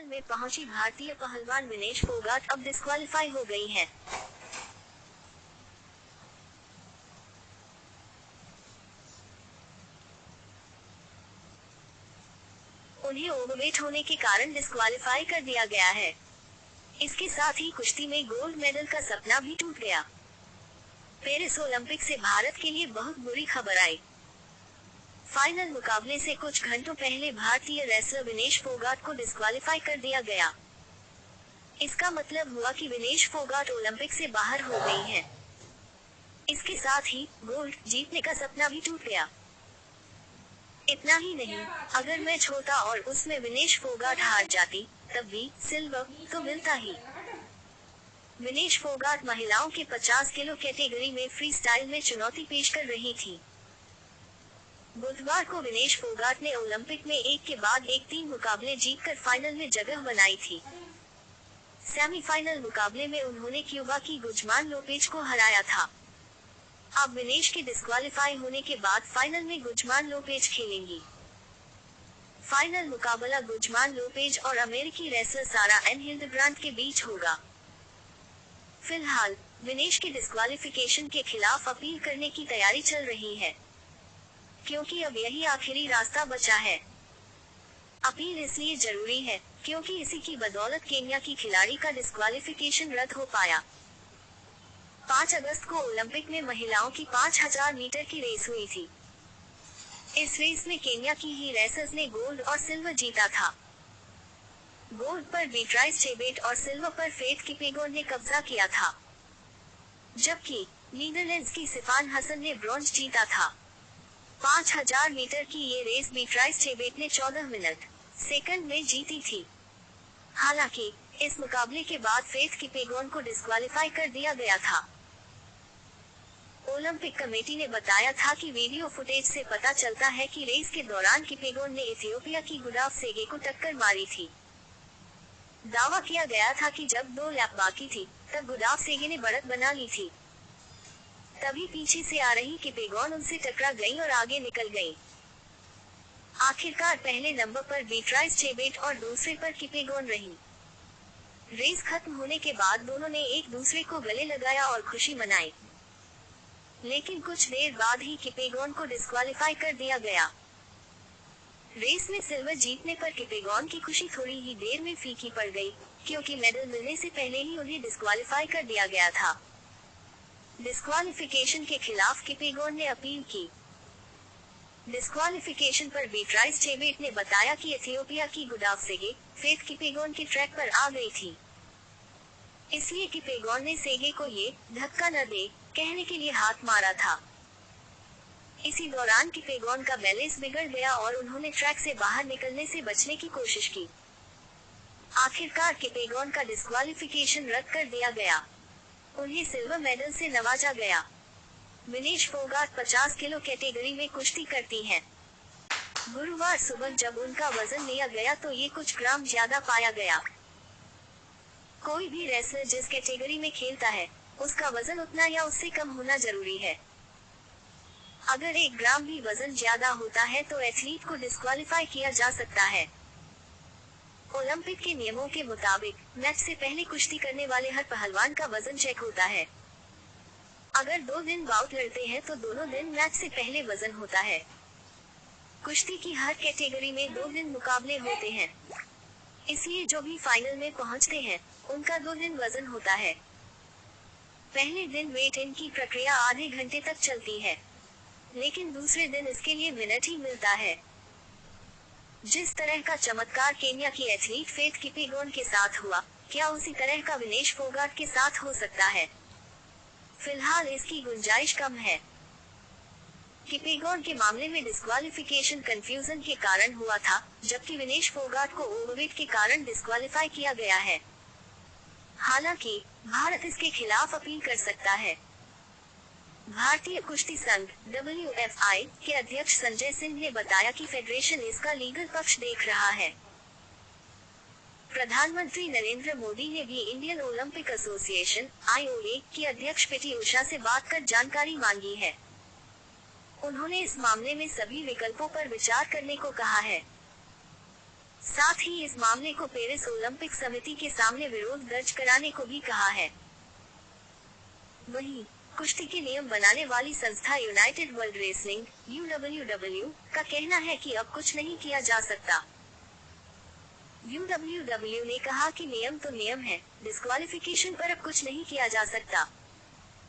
में पहुंची भारतीय पहलवान विनेश फोगाट अब डिस्क्वालीफाई हो गई हैं। उन्हें ओवरवेट होने के कारण डिस्क्वालीफाई कर दिया गया है। इसके साथ ही कुश्ती में गोल्ड मेडल का सपना भी टूट गया। पेरिस ओलंपिक से भारत के लिए बहुत बुरी खबर आई। फाइनल मुकाबले से कुछ घंटों पहले भारतीय रेसलर विनेश फोगाट को डिस्क्वालीफाई कर दिया गया। इसका मतलब हुआ कि विनेश फोगाट ओलंपिक से बाहर हो गई हैं। इसके साथ ही गोल्ड जीतने का सपना भी टूट गया। इतना ही नहीं, अगर मैच होता और उसमें विनेश फोगाट हार जाती, तब भी सिल्वर तो मिलता ही। विनेश फोगाट महिलाओं के 50 किलो कैटेगरी में फ्री स्टाइल में चुनौती पेश कर रही थी। बुधवार को विनेश फोगाट ने ओलंपिक में एक के बाद एक 3 मुकाबले जीतकर फाइनल में जगह बनाई थी। सेमीफाइनल मुकाबले में उन्होंने क्यूबा की गुजमान लोपेज को हराया था। अब विनेश के डिस्क्वालीफाई होने के बाद फाइनल में गुजमान लोपेज खेलेंगी। फाइनल मुकाबला गुजमान लोपेज और अमेरिकी रेसलर सारा एन हिल्डब्रांड के बीच होगा। फिलहाल विनेश के डिस्क्वालिफिकेशन के खिलाफ अपील करने की तैयारी चल रही है, क्योंकि अब यही आखिरी रास्ता बचा है। अपील इसलिए जरूरी है क्योंकि इसी की बदौलत केन्या की खिलाड़ी का डिस्क्वालिफिकेशन रद्द हो पाया। 5 अगस्त को ओलंपिक में महिलाओं की 5000 मीटर की रेस हुई थी। इस रेस में केन्या की ही रेसर्स ने गोल्ड और सिल्वर जीता था। गोल्ड पर बीट्राइस चेबेट और सिल्वर पर फेथ किपेगोन ने कब्जा किया था, जबकि नीदरलैंड्स की सिफान हसन ने ब्रॉन्ज जीता था। 5000 मीटर की ये रेस बीट्राइस चेबेट ने 14 मिनट सेकंड में जीती थी। हालांकि इस मुकाबले के बाद फेथ किपेगोन को डिस्क्वालीफाई कर दिया गया था। ओलंपिक कमेटी ने बताया था कि वीडियो फुटेज से पता चलता है कि रेस के दौरान किपेगोन ने इथियोपिया की गुडाफ सेगे को टक्कर मारी थी। दावा किया गया था कि जब 2 लैप बाकी थी, तब गुडाफ सेगे ने बढ़त बना ली थी। तभी पीछे से आ रही किपेगोन उनसे टकरा गई और आगे निकल गई। आखिरकार पहले नंबर पर बीट्राइस चेबेट और दूसरे पर किपेगोन रही। रेस खत्म होने के बाद दोनों ने एक दूसरे को गले लगाया और खुशी मनाई, लेकिन कुछ देर बाद ही किपेगोन को डिस्क्वालीफाई कर दिया गया। रेस में सिल्वर जीतने पर किपेगोन की खुशी थोड़ी ही देर में फीकी पड़ गई, क्योंकि मेडल मिलने से पहले ही उन्हें डिस्क्वालीफाई कर दिया गया था। डिस्क्वालिफिकेशन के खिलाफ किपेगोन ने अपील की। डिस्क्वालिफिकेशन पर बीट्राइस चेबेट ने बताया कि इथियोपिया की गुडाफ सेगे फेथ किपेगोन के ट्रैक पर आ गई थी, इसलिए किपेगोन ने सेगे को ये धक्का न दे कहने के लिए हाथ मारा था। इसी दौरान किपेगोन का बैलेंस बिगड़ गया और उन्होंने ट्रैक से बाहर निकलने से बचने की कोशिश की। आखिरकार किपेगोन का डिस्क्वालिफिकेशन रद्द कर दिया गया। उन्हें सिल्वर मेडल से नवाजा गया। विनेश फोगाट 50 किलो कैटेगरी में कुश्ती करती हैं। गुरुवार सुबह जब उनका वजन लिया गया तो ये कुछ ग्राम ज्यादा पाया गया। कोई भी रेसलर जिस कैटेगरी में खेलता है, उसका वजन उतना या उससे कम होना जरूरी है। अगर 1 ग्राम भी वजन ज्यादा होता है तो एथलीट को डिस्क्वालीफाई किया जा सकता है। ओलंपिक के नियमों के मुताबिक मैच से पहले कुश्ती करने वाले हर पहलवान का वजन चेक होता है। अगर 2 दिन बाउट लड़ते हैं तो दोनों दिन मैच से पहले वजन होता है। कुश्ती की हर कैटेगरी में 2 दिन मुकाबले होते हैं, इसलिए जो भी फाइनल में पहुंचते हैं, उनका 2 दिन वजन होता है। पहले दिन वेट इन की प्रक्रिया आधे घंटे तक चलती है, लेकिन दूसरे दिन इसके लिए मिनट ही मिलता है। जिस तरह का चमत्कार केन्या की एथलीट फेथ किपेगोन के साथ हुआ, क्या उसी तरह का विनेश फोगाट के साथ हो सकता है? फिलहाल इसकी गुंजाइश कम है। किपेगोन के मामले में डिस्क्वालिफिकेशन कंफ्यूजन के कारण हुआ था, जबकि विनेश फोगाट को ओवरवेट के कारण डिस्क्वालीफाई किया गया है। हालांकि भारत इसके खिलाफ अपील कर सकता है। भारतीय कुश्ती संघ WFI के अध्यक्ष संजय सिंह ने बताया कि फेडरेशन इसका लीगल पक्ष देख रहा है। प्रधानमंत्री नरेंद्र मोदी ने भी इंडियन ओलंपिक एसोसिएशन IOA की अध्यक्ष पीटी उषा से बात कर जानकारी मांगी है। उन्होंने इस मामले में सभी विकल्पों पर विचार करने को कहा है। साथ ही इस मामले को पेरिस ओलंपिक समिति के सामने विरोध दर्ज कराने को भी कहा है। वहीं कुश्ती के नियम बनाने वाली संस्था यूनाइटेड वर्ल्ड रेसलिंग (UWW) का कहना है कि अब कुछ नहीं किया जा सकता। UWW ने कहा कि नियम तो नियम है, डिस्क्वालिफिकेशन पर अब कुछ नहीं किया जा सकता।